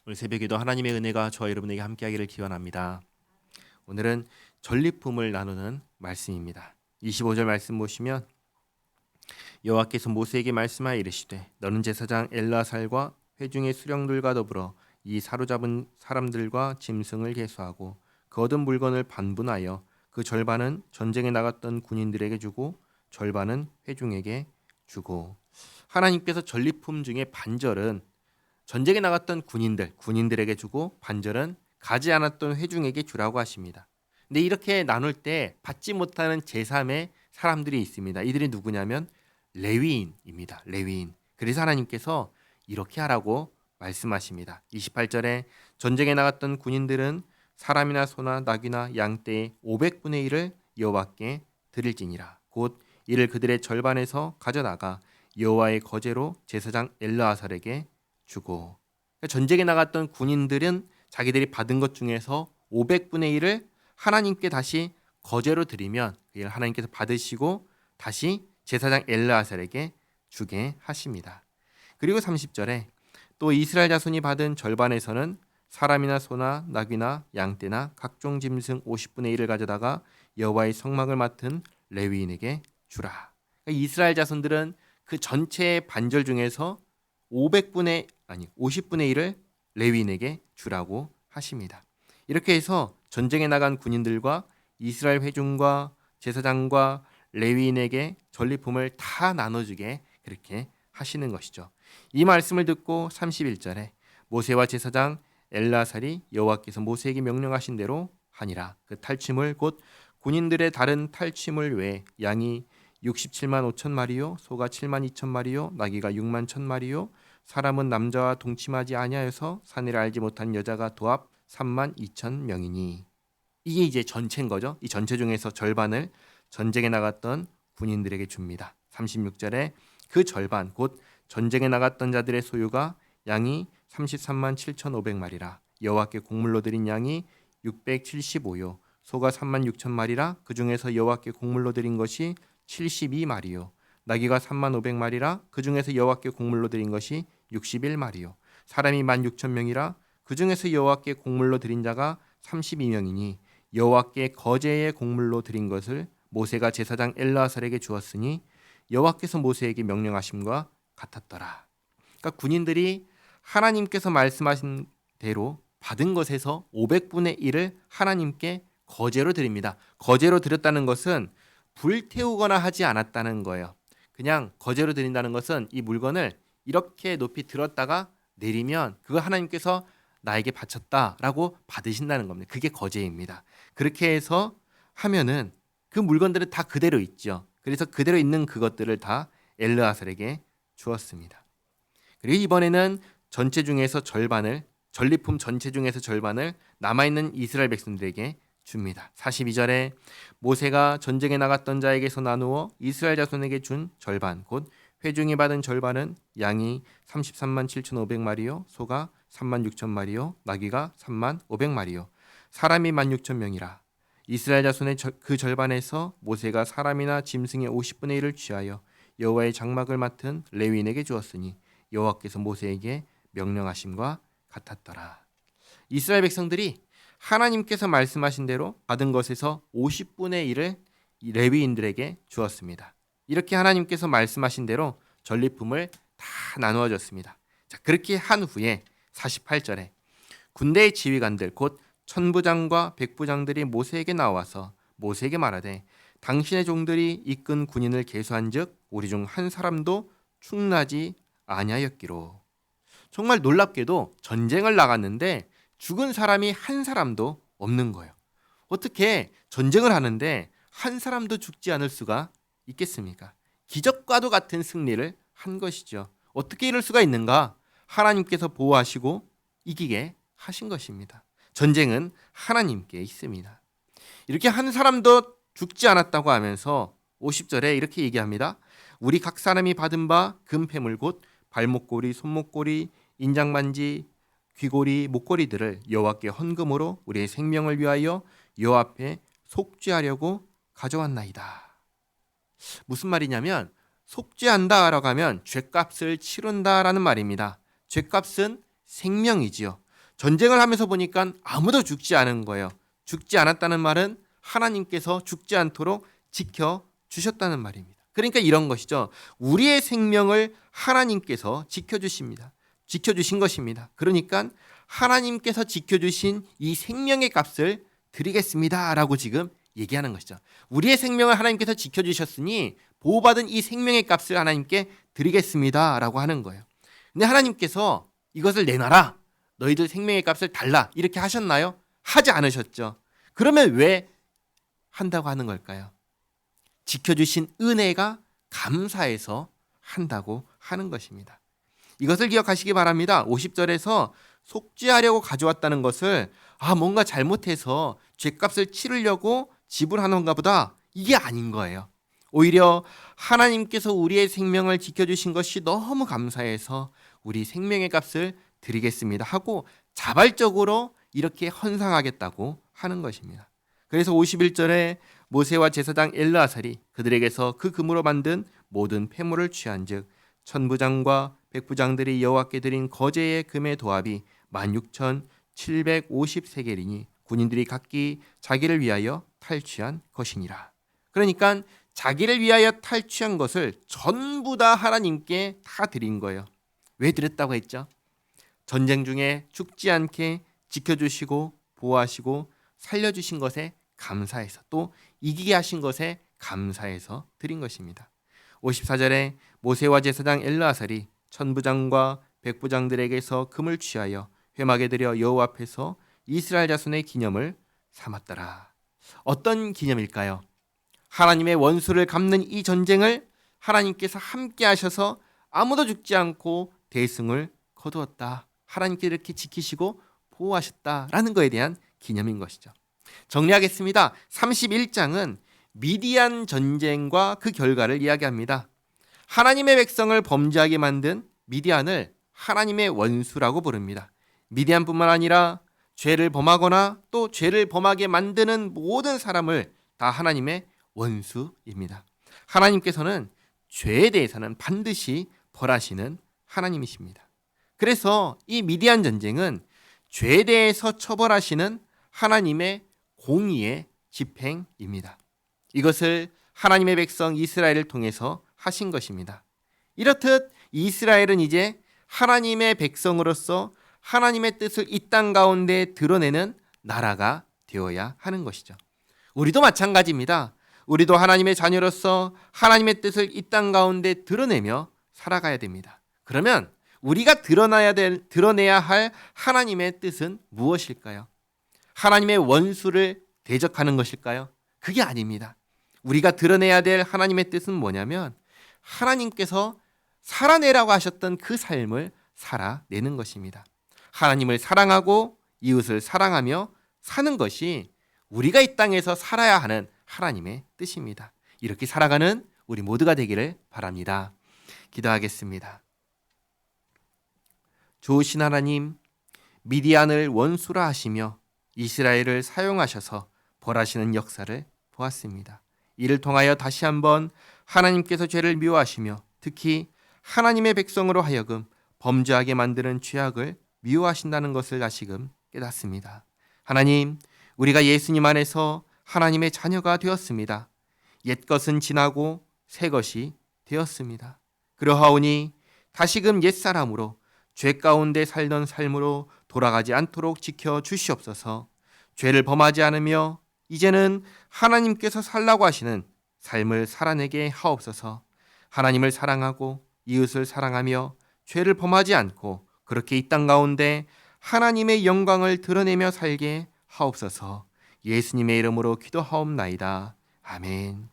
오늘 새벽에도 하나님의 은혜가 저와 여러분에게 함께하기를 기원합니다. 오늘은 전리품을 나누는 말씀입니다. 25절 말씀 보시면 여호와께서 모세에게 말씀하여 이르시되 너는 제사장 엘르아살과 회중의 수령들과 더불어 이 사로잡은 사람들과 짐승을 계수하고 그 얻은 물건을 반분하여 그 절반은 전쟁에 나갔던 군인들에게 주고 절반은 회중에게 주고. 하나님께서 전리품 중에 반절은 전쟁에 나갔던 군인들에게 주고 반절은 가지 않았던 회중에게 주라고 하십니다. 근데 이렇게 나눌 때 받지 못하는 제3의 사람들이 있습니다. 이들이 누구냐면 레위인입니다. 레위인. 그래서 하나님께서 이렇게 하라고 말씀하십니다. 28절에 전쟁에 나갔던 군인들은 사람이나 소나 나귀나 양떼의 500분의 1을 여호와께 드릴지니라. 곧 이를 그들의 절반에서 가져나가 여호와의 거제로 제사장 엘르아살에게 주고. 전쟁에 나갔던 군인들은 자기들이 받은 것 중에서 500분의 1을 하나님께 다시 거제로 드리면 이를 하나님께서 받으시고 다시 제사장 엘르아살에게 주게 하십니다. 그리고 30절에 또 이스라엘 자손이 받은 절반에서는 사람이나 소나 나귀나 양떼나 각종 짐승 50분의 1을 가져다가 여호와의 성막을 맡은 레위인에게 주라. 이스라엘 자손들은 그 전체의 반절 중에서 50분의 1을 레위인에게 주라고 하십니다. 이렇게 해서 전쟁에 나간 군인들과 이스라엘 회중과 제사장과 레위인에게 전리품을 다 나눠주게 그렇게 하시는 것이죠. 이 말씀을 듣고 31절에 모세와 제사장 엘르아살이 여호와께서 모세에게 명령하신 대로 하니라. 그 탈취물 곧 군인들의 다른 탈취물 외에 양이 67만 5천 마리요 소가 7만 2천 마리요 나귀가 6만 1천 마리요 사람은 남자와 동침하지 아니하여서 사내를 알지 못한 여자가 도합 3만 2천 명이니. 이게 이제 전체인 거죠. 이 전체 중에서 절반을 전쟁에 나갔던 군인들에게 줍니다. 36절에 그 절반 곧 전쟁에 나갔던 자들의 소유가 양이 33만 7,500마리라. 여호와께 곡물로 드린 양이 675요 소가 3만 6천 마리라. 그 중에서 여호와께 곡물로 드린 것이 72마리요 나귀가 3만 500마리라. 그 중에서 여호와께 곡물로 드린 것이 61마리요 사람이 1만 6천 명이라. 그 중에서 여호와께 곡물로 드린 자가 32명이니 여호와께 거제의 곡물로 드린 것을 모세가 제사장 엘르아살에게 주었으니 여호와께서 모세에게 명령하심과 같았더라. 그러니까 군인들이 하나님께서 말씀하신 대로 받은 것에서 500분의 1을 하나님께 거제로 드립니다. 거제로 드렸다는 것은 불태우거나 하지 않았다는 거예요. 그냥 거제로 드린다는 것은 이 물건을 이렇게 높이 들었다가 내리면 그거 하나님께서 나에게 바쳤다라고 받으신다는 겁니다. 그게 거제입니다. 그렇게 해서 하면은 그 물건들은 다 그대로 있죠. 그래서 그대로 있는 그것들을 다 엘르아살에게 주었습니다. 그리고 이번에는 전체 중에서 절반을 전리품 전체 중에서 절반을 남아있는 이스라엘 백성들에게 줍니다. 42절에 모세가 전쟁에 나갔던 자에게서 나누어 이스라엘 자손에게 준 절반 곧 회중이 받은 절반은 양이 33만 7,500마리요 소가 3만 6천 마리요 나귀가 3만 500마리요 사람이 1만 6천 명이라. 이스라엘 자손의 그 절반에서 모세가 사람이나 짐승의 50분의 1을 취하여 여호와의 장막을 맡은 레위인에게 주었으니 여호와께서 모세에게 명령하심과 같았더라. 이스라엘 백성들이 하나님께서 말씀하신 대로 받은 것에서 50분의 1을 레위인들에게 주었습니다. 이렇게 하나님께서 말씀하신 대로 전리품을 다 나누어 줬습니다. 자, 그렇게 한 후에 48절에 군대의 지휘관들 곧 천부장과 백부장들이 모세에게 나와서 모세에게 말하되 당신의 종들이 이끈 군인을 계수한즉 우리 중 한 사람도 충나지 아니하였기로. 정말 놀랍게도 전쟁을 나갔는데 죽은 사람이 한 사람도 없는 거예요. 어떻게 전쟁을 하는데 한 사람도 죽지 않을 수가 있겠습니까? 기적과도 같은 승리를 한 것이죠. 어떻게 이럴 수가 있는가? 하나님께서 보호하시고 이기게 하신 것입니다. 전쟁은 하나님께 있습니다. 이렇게 한 사람도 죽지 않았다고 하면서 50절에 이렇게 얘기합니다. 우리 각 사람이 받은 바 금패물 곧 발목고리, 손목고리, 인장반지, 귀고리, 목걸이들을 여호와께 헌금으로 우리의 생명을 위하여 여호와 앞에 속죄하려고 가져왔나이다. 무슨 말이냐면 속죄한다라고 하면 죄값을 치른다라는 말입니다. 죄값은 생명이지요. 전쟁을 하면서 보니까 아무도 죽지 않은 거예요. 죽지 않았다는 말은 하나님께서 죽지 않도록 지켜주셨다는 말입니다. 그러니까 이런 것이죠. 우리의 생명을 하나님께서 지켜주십니다. 지켜주신 것입니다. 그러니까 하나님께서 지켜주신 이 생명의 값을 드리겠습니다 라고 지금 얘기하는 것이죠. 우리의 생명을 하나님께서 지켜주셨으니 보호받은 이 생명의 값을 하나님께 드리겠습니다 라고 하는 거예요. 근데 하나님께서 이것을 내놔라, 너희들 생명의 값을 달라, 이렇게 하셨나요? 하지 않으셨죠. 그러면 왜 한다고 하는 걸까요? 지켜주신 은혜가 감사해서 한다고 하는 것입니다. 이것을 기억하시기 바랍니다. 50절에서 속죄하려고 가져왔다는 것을 뭔가 잘못해서 죗값을 치르려고 지불하는 건가 보다, 이게 아닌 거예요. 오히려 하나님께서 우리의 생명을 지켜주신 것이 너무 감사해서 우리 생명의 값을 드리겠습니다 하고 자발적으로 이렇게 헌상하겠다고 하는 것입니다. 그래서 51절에 모세와 제사장 엘르아살이 그들에게서 그 금으로 만든 모든 폐물을 취한즉 천부장과 백부장들이 여호와께 드린 거제의 금의 도합이 16,750세겔이니 군인들이 각기 자기를 위하여 탈취한 것이니라. 그러니까 자기를 위하여 탈취한 것을 전부 다 하나님께 다 드린 거예요. 왜 드렸다고 했죠? 전쟁 중에 죽지 않게 지켜주시고 보호하시고 살려주신 것에 감사해서, 또 이기게 하신 것에 감사해서 드린 것입니다. 54절에 모세와 제사장 엘르아살이 천부장과 백부장들에게서 금을 취하여 회막에 들여 여호와 앞에서 이스라엘 자손의 기념을 삼았더라. 어떤 기념일까요? 하나님의 원수를 갚는 이 전쟁을 하나님께서 함께 하셔서 아무도 죽지 않고 대승을 거두었다. 하나님께 이렇게 지키시고 보호하셨다라는 것에 대한 기념인 것이죠. 정리하겠습니다. 31장은 미디안 전쟁과 그 결과를 이야기합니다. 하나님의 백성을 범죄하게 만든 미디안을 하나님의 원수라고 부릅니다. 미디안뿐만 아니라 죄를 범하거나 또 죄를 범하게 만드는 모든 사람을 다 하나님의 원수입니다. 하나님께서는 죄에 대해서는 반드시 벌하시는 하나님이십니다. 그래서 이 미디안 전쟁은 죄에 대해서 처벌하시는 하나님의 공의의 집행입니다. 이것을 하나님의 백성 이스라엘을 통해서 하신 것입니다. 이렇듯 이스라엘은 이제 하나님의 백성으로서 하나님의 뜻을 이 땅 가운데 드러내는 나라가 되어야 하는 것이죠. 우리도 마찬가지입니다. 우리도 하나님의 자녀로서 하나님의 뜻을 이 땅 가운데 드러내며 살아가야 됩니다. 그러면 우리가 드러내야 할 하나님의 뜻은 무엇일까요? 하나님의 원수를 대적하는 것일까요? 그게 아닙니다. 우리가 드러내야 될 하나님의 뜻은 뭐냐면 하나님께서 살아내라고 하셨던 그 삶을 살아내는 것입니다. 하나님을 사랑하고 이웃을 사랑하며 사는 것이 우리가 이 땅에서 살아야 하는 하나님의 뜻입니다. 이렇게 살아가는 우리 모두가 되기를 바랍니다. 기도하겠습니다. 좋으신 하나님, 미디안을 원수라 하시며 이스라엘을 사용하셔서 벌하시는 역사를 보았습니다. 이를 통하여 다시 한번 하나님께서 죄를 미워하시며 특히 하나님의 백성으로 하여금 범죄하게 만드는 죄악을 미워하신다는 것을 다시금 깨닫습니다. 하나님, 우리가 예수님 안에서 하나님의 자녀가 되었습니다. 옛것은 지나고 새것이 되었습니다. 그러하오니 다시금 옛사람으로 죄 가운데 살던 삶으로 돌아가지 않도록 지켜주시옵소서. 죄를 범하지 않으며 이제는 하나님께서 살라고 하시는 삶을 살아내게 하옵소서. 하나님을 사랑하고 이웃을 사랑하며 죄를 범하지 않고 그렇게 이 땅 가운데 하나님의 영광을 드러내며 살게 하옵소서. 예수님의 이름으로 기도하옵나이다. 아멘.